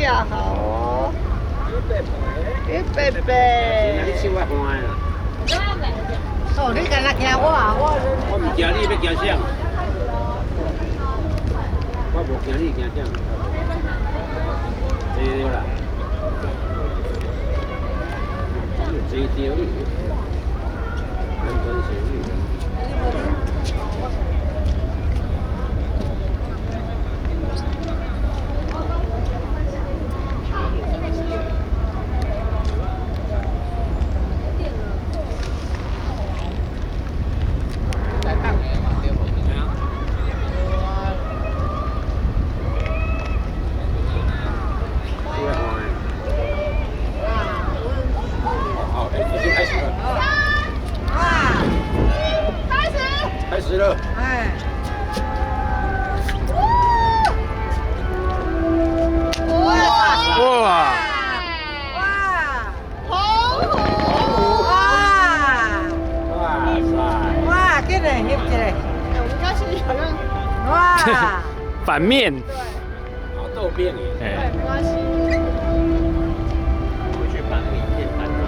价好哦。100。你手爱欢啦。哦，你敢若惊我我唔惊你，要惊啥？我无惊你，惊啥？对啦。这条你，安全小你。开始了。哎。哇！哇，这个翕一个。我们开始好像。哇。反面。对。好豆变耶。对，没关系。回去把那个影片翻转。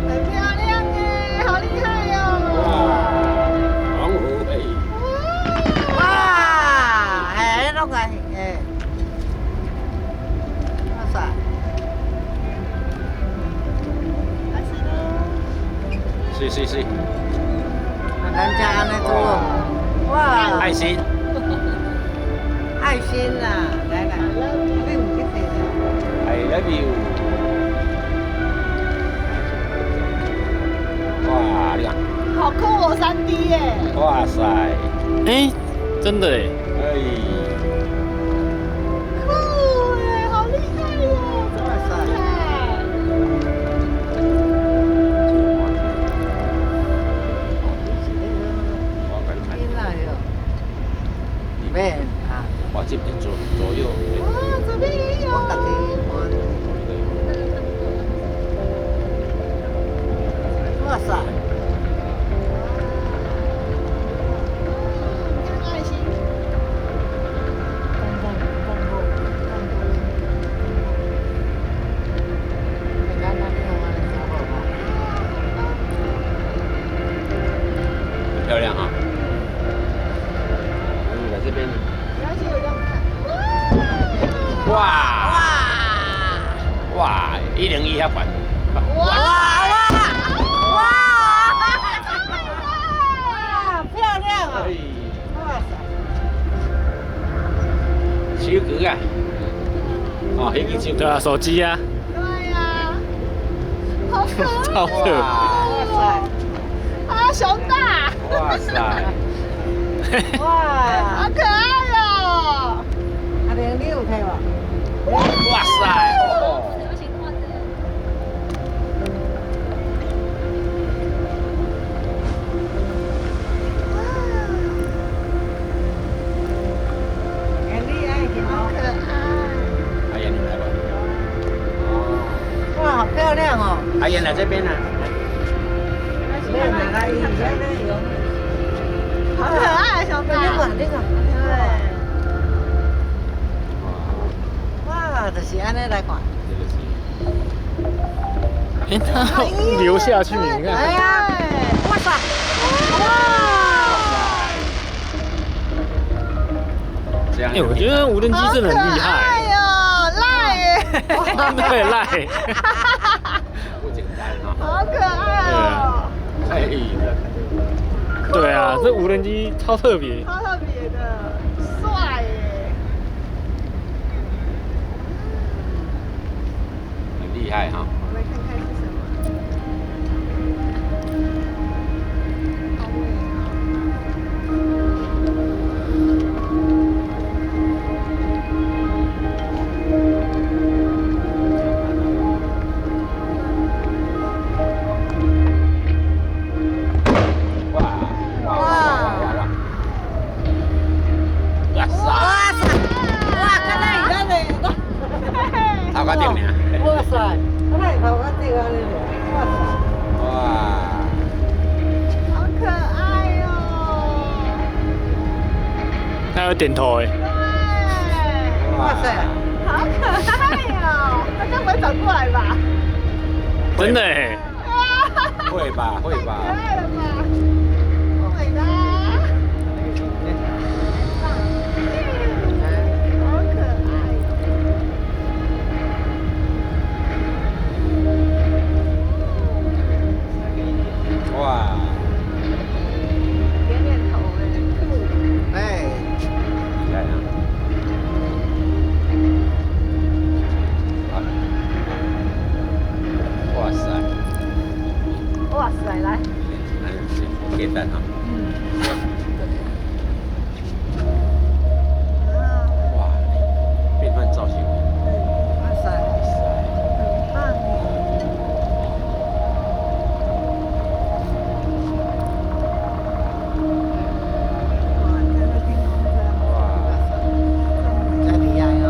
很漂亮耶，好厉害哟！哇，澎湖哎。哇，哎，那个哎，哇塞！开始喽。是。人家安尼做，哇，爱心。爱心呐，来，你唔记得了 I love you。哇，你看。好酷哦，3D 耶！哇塞。哎，真的哎。哎。酷耶，好厉害哟！哇塞！咩啊？我这边左右。哇，这边也有。哇塞！爱心。很漂亮哈。在这边呢。哇，101遐管。漂亮啊！哇塞！手机啊。哦，那个手。对啊，手机啊。对呀。好可爱。超可爱。哇塞！啊，熊大。哇塞！哇，好可爱哦！阿玲，你有睇无？哇塞！很厉害，好可爱。阿燕，你来吧。哇，好漂亮哦！阿燕来这边呢。没有拿来，以前呢有。好可爱，小大。这个，对。哇，就是安尼来看。哎，它流下去，你看。哎呀，哇塞！这样。哎，我觉得无人机真的很厉害。哎呦，赖耶！对，赖。不简单哈。好可爱哦！哎，对啊，这无人机超特别。超特别的，帅耶！很厉害哈。我来看看是什么。好美头壳顶呢。哇塞，那头壳顶啊！哇塞！哇，好可爱哦！它有点头哎。对。哇塞，好可爱哦！它这样不会转过来吧？真的哎，会吧，会吧。可爱了吧？好美的，好可爱哇，点点头哎。哎，厉害啊！哇塞，哇塞，来，可以带它。哇，变换造型。哇塞，很棒耶！哇，你看这天空这样，哇，真厲害哦！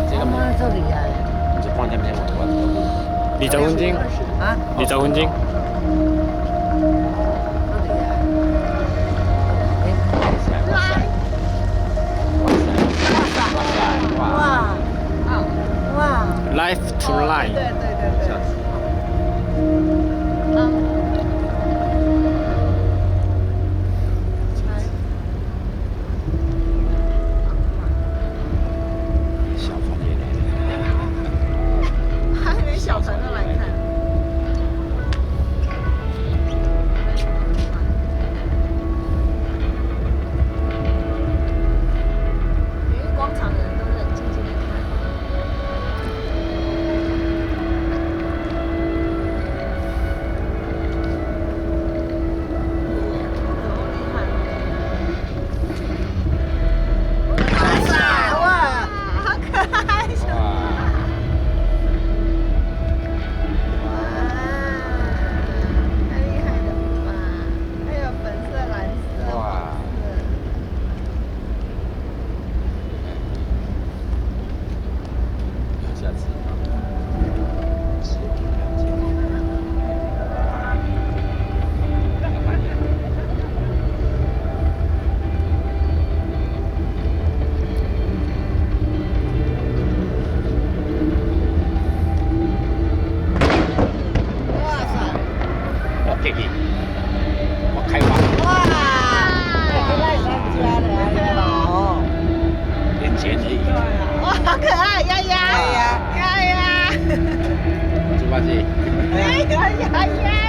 这个媽真厲害这放天我20分鐘，啊！ 20分鐘，真厲害！哇塞，哇塞，哇塞，哇哇哇！ Life to 对 Life，对对对这样子。小船也来了。还连小船都来看。因为广场的人都是很静静的看。好厉害！哇塞！哇！好可爱！哇，太厉害了吧！还有粉色、蓝色、哇黄色。下次。视频了解。哇塞！我给你，我开挖，哇！这個拉上家嚟哦！连钱而已。哇，好可愛，丫丫，丫丫，猪八戒。哎呀呀呀！